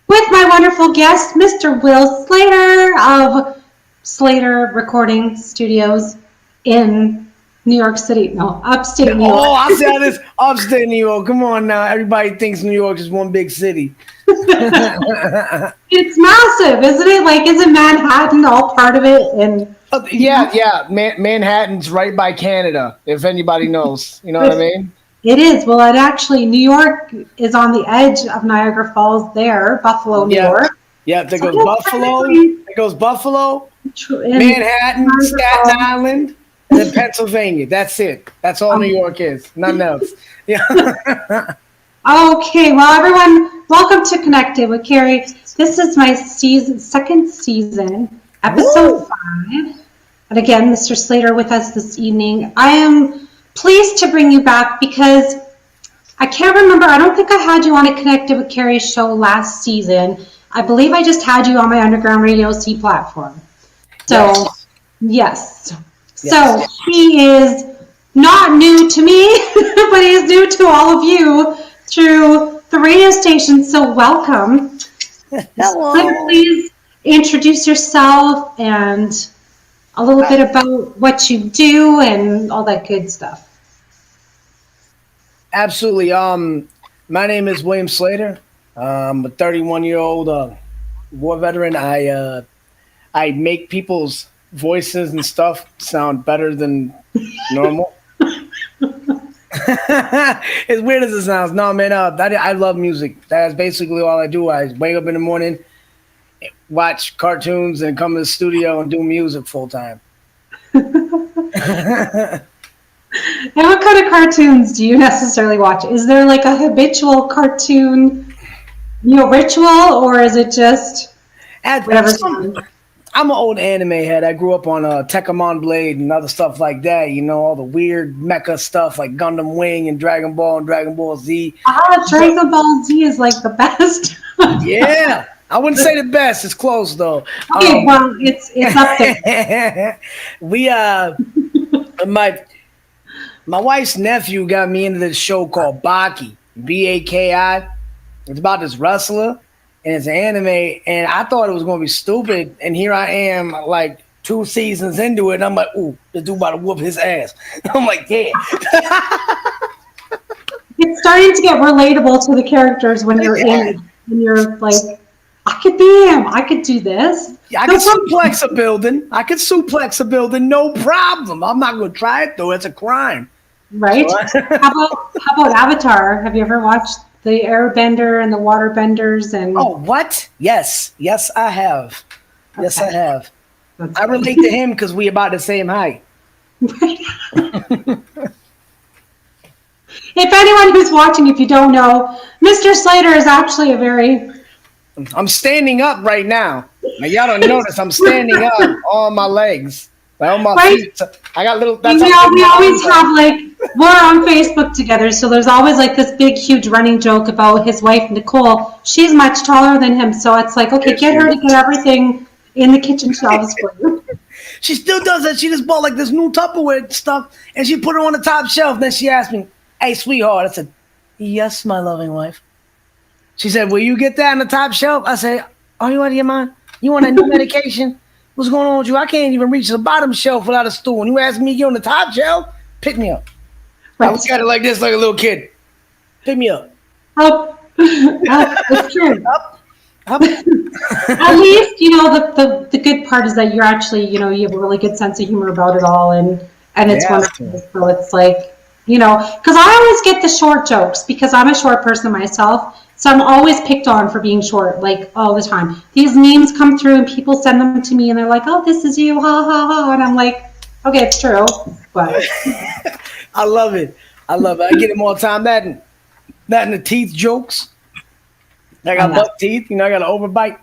With my wonderful guest, Mr. Will Slater of Slater Recording Studios in New York City. No, upstate New York. Oh, I said this upstate New York. Come on now. Everybody thinks New York is one big city. It's massive, isn't it? Like, isn't Manhattan all part of it? And yeah. Manhattan's right by Canada, if anybody knows. You know what I mean? It is. Well, it actually, New York is on the edge of Niagara Falls there, Buffalo, New York. Yeah, there goes Buffalo. There goes Buffalo, Manhattan, Staten Island, and then Pennsylvania. That's it. That's all New York is. Nothing else. Yeah. Okay, well, everyone, welcome to Connected with Carrie. This is my second season, episode 5. And again, Mr. Slater with us this evening. I am pleased to bring you back because I can't remember. I don't think I had you on a Connected with Carrie show last season. I believe I just had you on my Underground Radio C platform. So, yes. So, he is not new to me, but he is new to all of you through the radio station. So, welcome. Hello. Please introduce yourself and a little bit about what you do and all that good stuff. Absolutely. My name is William Slater. I'm a 31-year-old war veteran. I make people's voices and stuff sound better than normal. As weird as it sounds, no man. I love music. That's basically all I do. I wake up in the morning, watch cartoons, and come to the studio and do music full time. And what kind of cartoons do you necessarily watch? Is there like a habitual cartoon, ritual, or is it just whatever? I'm an old anime head. I grew up on Tekkamon Blade and other stuff like that. All the weird mecha stuff like Gundam Wing and Dragon Ball Z. Dragon Ball Z is like the best. Yeah. I wouldn't say the best. It's close though. Okay, well, it's up there. My wife's nephew got me into this show called Baki, Baki. It's about this wrestler, and it's an anime, and I thought it was going to be stupid, and here I am, like 2 seasons into it, and I'm like, ooh, this dude about to whoop his ass. I'm like, yeah. It's starting to get relatable to the characters when you're in it, and you're like, I could be him. I could do this. Yeah, I could suplex a building, no problem. I'm not going to try it, though. It's a crime. Right? How about Avatar? Have you ever watched the Airbender and the Waterbenders? And oh, what? Yes, I have. Okay. Yes, I have. I relate to him because we about the same height. Right. If anyone who's watching, if you don't know, Mr. Slater is actually I'm standing up right now. Now y'all don't notice I'm standing up on my legs. On my feet. I got little. That's we always have we're on Facebook together, so there's always this big, huge running joke about his wife Nicole. She's much taller than him, so it's like, okay, get her to get everything in the kitchen shelves for you. She still does that. She just bought this new Tupperware stuff, and she put it on the top shelf. Then she asked me, "Hey, sweetheart," I said, "Yes, my loving wife." She said, "Will you get that on the top shelf?" I said, "Oh, you out of your mind? You want a new medication? What's going on with you? I can't even reach the bottom shelf without a stool. And you ask me to get on the top shelf? Pick me up." Right. I look at it like this, like a little kid. Pick me up. Up. It's true. Up. At least, the good part is that you're actually, you have a really good sense of humor about it all. And it's wonderful. So it's like, because I always get the short jokes because I'm a short person myself. So I'm always picked on for being short, all the time. These memes come through and people send them to me and they're like, "Oh, this is you, ha, ha, ha." And I'm like, okay, it's true. But I love it. I get them all the time. That and the teeth jokes. I got buck teeth. I got an overbite.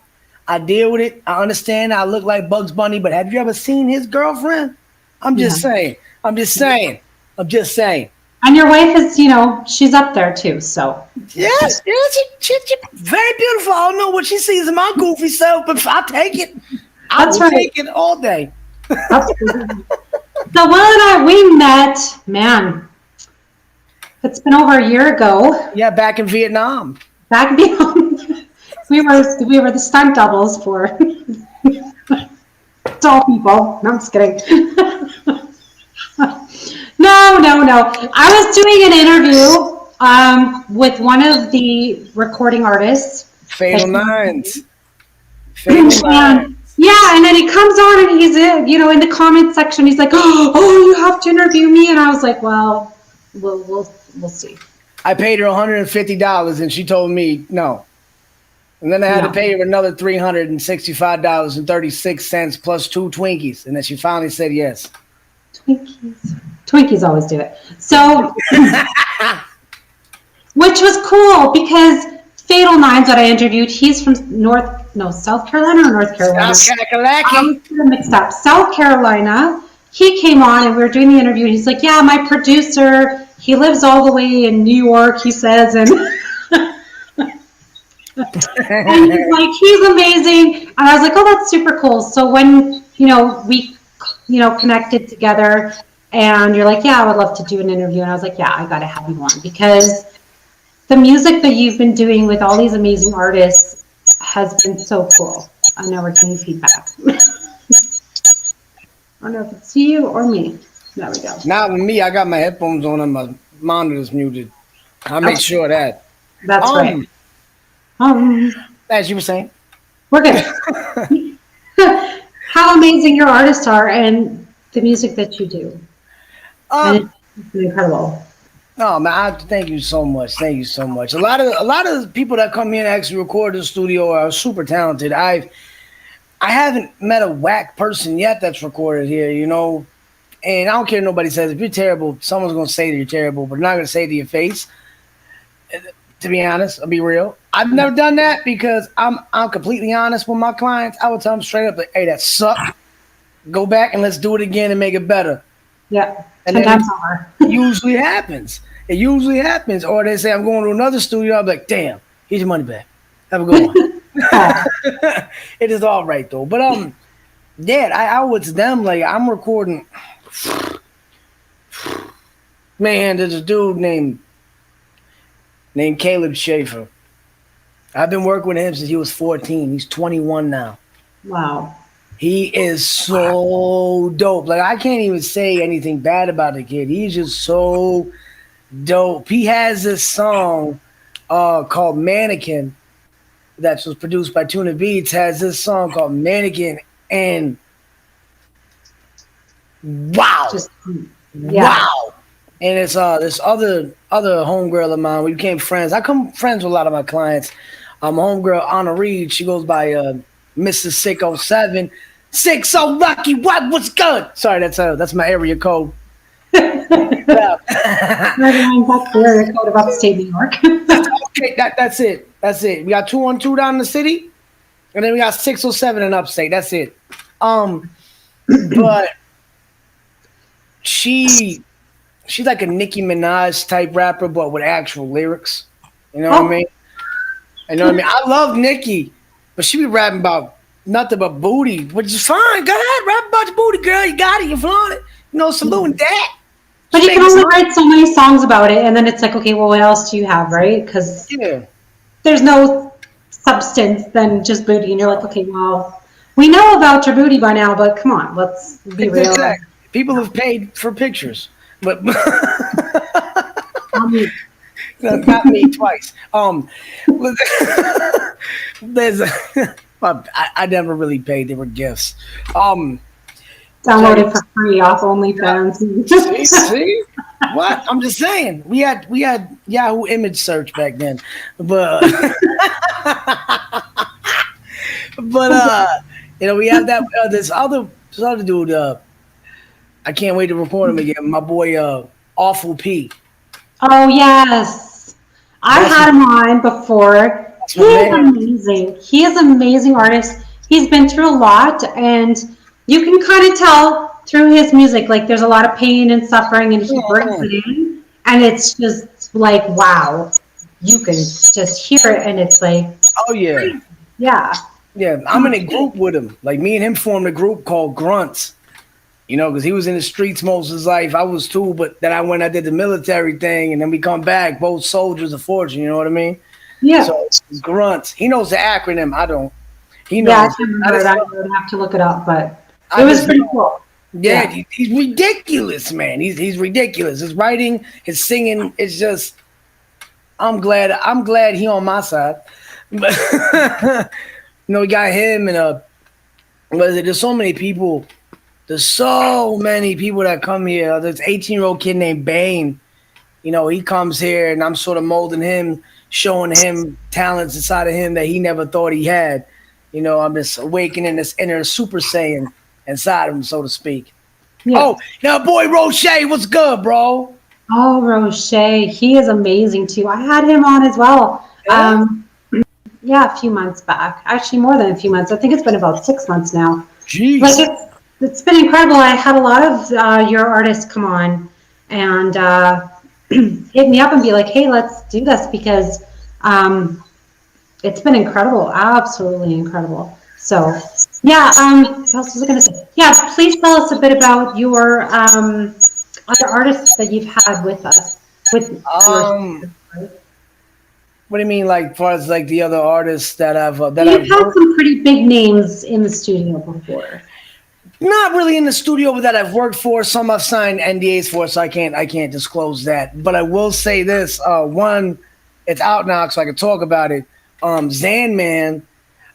I deal with it. I understand. I look like Bugs Bunny, but have you ever seen his girlfriend? I'm just saying. And your wife is, she's up there too, so. Yes, she's very beautiful. I don't know what she sees in my goofy self, but I'll take it. I'll take it all day. So Will and I, we met, man, It's been over a year ago. Yeah, back in Vietnam. Back beyond, we were the stunt doubles for tall people. No, I'm just kidding. No. I was doing an interview with one of the recording artists. Fatal Nines. Fatal Nines. And, yeah, and then he comes on and he's in the comment section. He's like, "Oh, you have to interview me," and I was like, "Well, we'll see." I paid her $150, and she told me no. And then I had to pay her another $365.36 plus 2 Twinkies, and then she finally said yes. Twinkies always do it. So, which was cool because Fatal Nines that I interviewed, he's from South Carolina or North Carolina? South Carolina. Mixed up. South Carolina. He came on and we were doing the interview. And he's like, "Yeah, my producer, he lives all the way in New York," he says, and and he's like, "He's amazing." And I was like, "Oh, that's super cool." So when we connected together, and you're like, "Yeah, I would love to do an interview," and I was like, "Yeah, I gotta have you on because the music that you've been doing with all these amazing artists has been so cool." I know we're getting feedback. I don't know if it's you or me. There we go. Not with me. I got my headphones on and my monitor's muted. I make sure of that. That's right. As you were saying. We're good. How amazing your artists are and the music that you do. And it's incredible. Oh man, thank you so much. Thank you so much. A lot of people that come here and actually record in the studio are super talented. I haven't met a whack person yet that's recorded here, and I don't care what nobody says. If you're terrible, someone's gonna say that you're terrible, but they're not gonna say it to your face. To be honest, I'll be real. I've never done that because I'm completely honest with my clients. I would tell them straight up, like, "Hey, that sucked. Go back and let's do it again and make it better." Yeah, and then it usually happens. It usually happens. Or they say, "I'm going to another studio." I'm like, "Damn, here's your money back. Have a good one." It is all right though. But I owe it to them. Like I'm recording. Man, there's a dude named Caleb Schaefer. I've been working with him since he was 14. He's 21 now. Wow. He is so dope. Like I can't even say anything bad about the kid. He's just so dope. He has this song called Mannequin that was produced by Tuna Beats. Has this song called Mannequin, and wow. Wow. And it's this other homegirl of mine. We became friends. I become friends with a lot of my clients. Homegirl Anna Reed. She goes by Mrs. 607. 60 Lucky. What's good? Sorry, that's my area code. That's the area code of upstate New York. Okay, that's it. That's it. We got 212 down in the city, and then we got 607 in upstate. That's it. But she's like a Nicki Minaj type rapper, but with actual lyrics. You know what I mean? I love Nicki, but she be rapping about nothing but booty, which is fine. Go ahead, rap about your booty, girl. You got it. You flaunt it. Saluting that. But you can only write so many songs about it, and then it's like, okay, well, what else do you have, right? Because there's no substance than just booty, and you're like, okay, well, we know about your booty by now, but come on, let's be real. Exactly. People have paid for pictures, but not me twice. There's I never really paid. They were gifts. Downloaded for free off OnlyFans. See? What? I'm just saying. We had Yahoo image search back then. But we have that this other dude, I can't wait to record him again. My boy Awful P. Oh yes. I had him on before. He is amazing. He is an amazing artist. He's been through a lot, and you can kind of tell through his music, like there's a lot of pain and suffering, and he brings it in, and it's just like, wow, you can just hear it, and it's like, oh yeah, yeah. I'm in a group with him. Like me and him formed a group called Grunts. You know, because he was in the streets most of his life. I was too, but then I did the military thing, and then we come back, both soldiers of fortune. You know what I mean? Yeah. So grunts. He knows the acronym. I don't. He Yeah, I knows. can't remember it. I would have to look it up, but I it was just pretty know. cool. Yeah, he's ridiculous, man. He's ridiculous. His writing, his singing, it's just. I'm glad he on my side. But we got him and but there's so many people. There's so many people that come here. There's 18-year-old kid named Bane. You know, he comes here and I'm sort of molding him, showing him talents inside of him that he never thought he had. You know, I'm just awakening this inner Super Saiyan inside of him, so to speak. Yeah. Oh, now boy Roche, what's good, bro? Oh, Roche, he is amazing too. I had him on as well. Yeah? Yeah, a few months back. Actually, more than a few months. I think it's been about 6 months now. Jeez. Like it's been incredible. I had a lot of your artists come on and hit me up and be like, "Hey, let's do this," because it's been incredible, absolutely incredible. So, yeah. What else was I going to say? Yeah, please tell us a bit about your other artists that you've had with us. What do you mean, like, as far as like the other artists that You've had some pretty big names in the studio before. Not really in the studio that I've worked for. Some I've signed NDAs for, so I can't disclose that. But I will say this: one, it's out now, so I can talk about it. Zanman,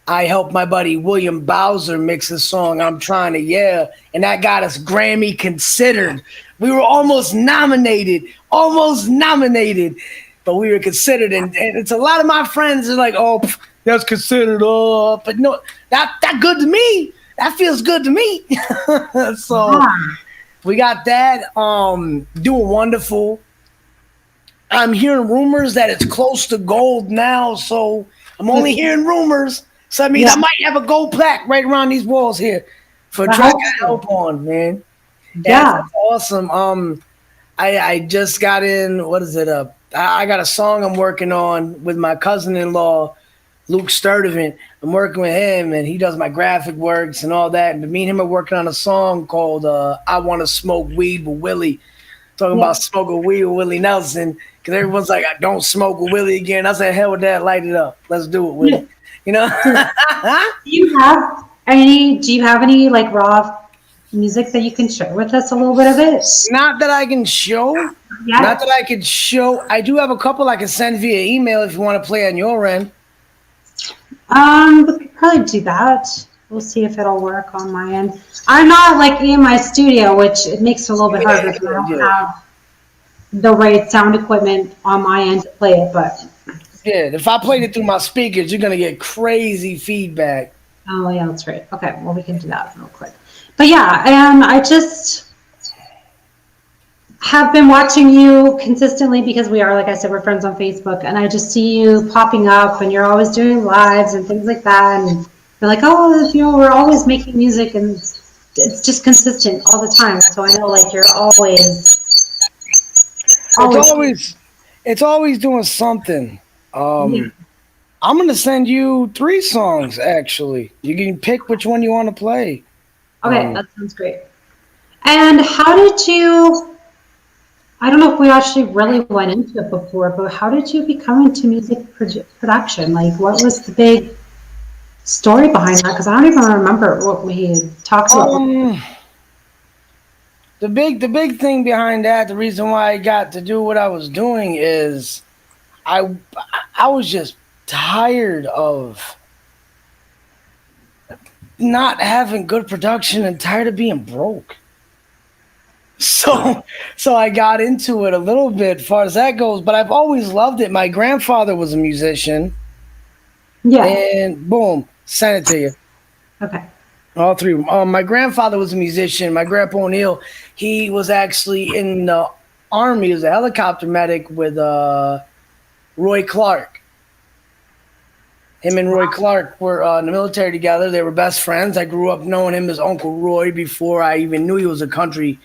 I helped my buddy William Bowser mix a song. I'm trying to yeah, and that got us Grammy considered. We were almost nominated, but we were considered. And it's a lot of my friends are like, "Oh, that's considered." Oh, but no, that good to me. That feels good to me. So we got that. Doing wonderful. I'm hearing rumors that it's close to gold now, so I'm only hearing rumors. So that means I might have a gold plaque right around these walls here for a track I help on, man. Yeah, that's awesome. I just got in. What is it? I got a song I'm working on with my cousin-in-law, Luke Sturdivant. I'm working with him, and he does my graphic works and all that. And me and him are working on a song called "I Want to Smoke Weed with Willie," talking about smoking weed with Willie Nelson. Because everyone's like, "I don't smoke with Willie again." I said, "Hell with that, light it up. Let's do it, Willie." You know. Do you have any like raw music that you can share with us? A little bit of it. Not that I can show. Yeah. Not that I can show. I do have a couple I can send via email if you want to play on your end. We could probably do that. We'll see if it'll work on my end. I'm not like in my studio, which it makes it a little bit harder because I don't have the right sound equipment on my end to play it. But yeah, if I played it through my speakers, you're gonna get crazy feedback. Oh yeah, that's right. Okay, well we can do that real quick. But yeah, and I just have been watching you consistently because we are, like I said, we're friends on Facebook, and I just see you popping up, and you're always doing lives and things like that, and you're like, oh, we're always making music, and it's just consistent all the time. So I know, like, you're always. It's always doing something. I'm gonna send you 3 songs. Actually, you can pick which one you want to play. Okay, that sounds great. And how did you? I don't know if we actually really went into it before, but how did you become into music production? Like, what was the big story behind that? Because I don't even remember what we talked about. The big thing behind that, the reason why I got to do what I was doing is I was just tired of not having good production and tired of being broke. So I got into it a little bit as far as that goes, but I've always loved it. My grandfather was a musician. Yeah. And boom, sent it to you. Okay. All 3 of them. My grandfather was a musician. My grandpa O'Neill, he was actually in the Army. He was a helicopter medic with Roy Clark. Him and Roy Clark were in the military together. They were best friends. I grew up knowing him as Uncle Roy before I even knew he was a country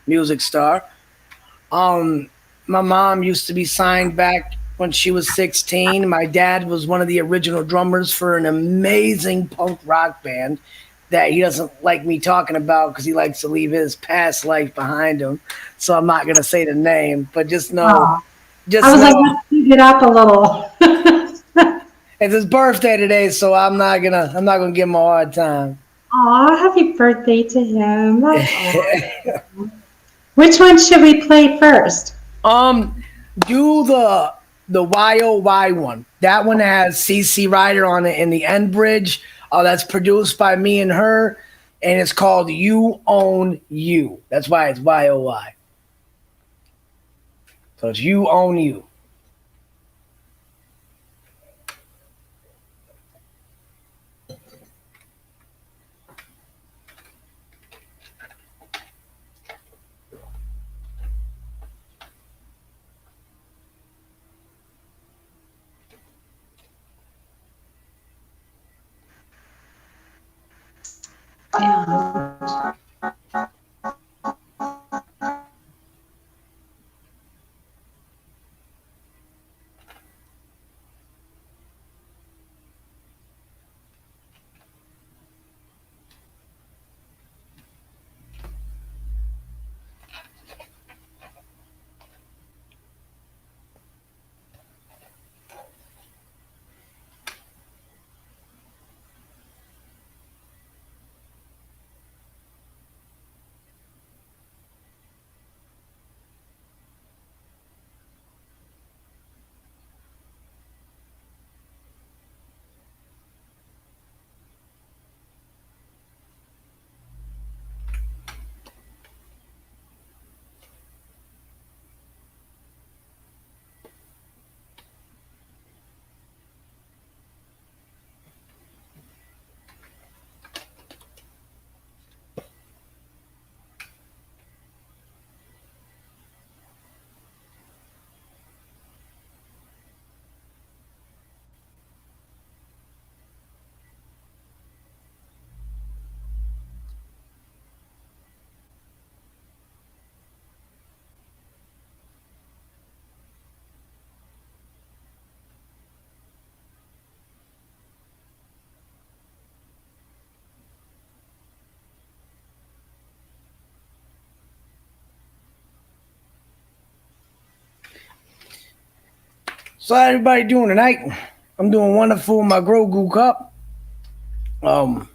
music star. My mom used to be signed back when she was 16. My dad was one of the original drummers for an amazing punk rock band. that he doesn't like me talking about because he likes to leave his past life behind him. So I'm not gonna say the name, but Oh, I just was like, know let's pick it up a little. it's his birthday today, so I'm not gonna give him a hard time. Aw, happy birthday to him. That's awesome. Which one should we play first? um, do the YOY one. That one has CC Rider on it in the end bridge. That's produced by me and her, and it's called "You Own You." That's why it's YOY. So it's "You Own You." Yeah. So how everybody doing tonight? I'm doing wonderful in my Grogu cup. Um,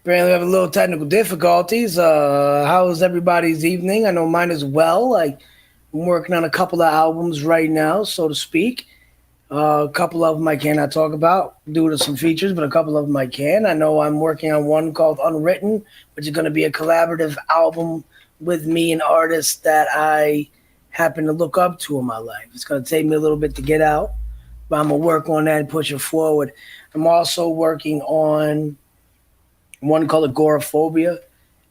Apparently have a little technical difficulties. How's everybody's evening? I know mine is well. I'm working on a couple of albums right now, so to speak. A couple of them I cannot talk about due to some features, but a couple of them I can. I know I'm working on one called Unwritten, which is going to be a collaborative album with me and artists that I happen to look up to in my life. It's going to take me a little bit to get out, but I'm going to work on that and push it forward. I'm also working on one called Agoraphobia,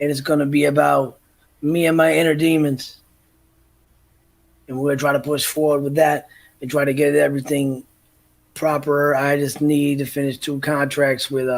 and it's going to be about me and my inner demons. And we're going to try to push forward with that and try to get everything proper. I just need to finish 2 contracts with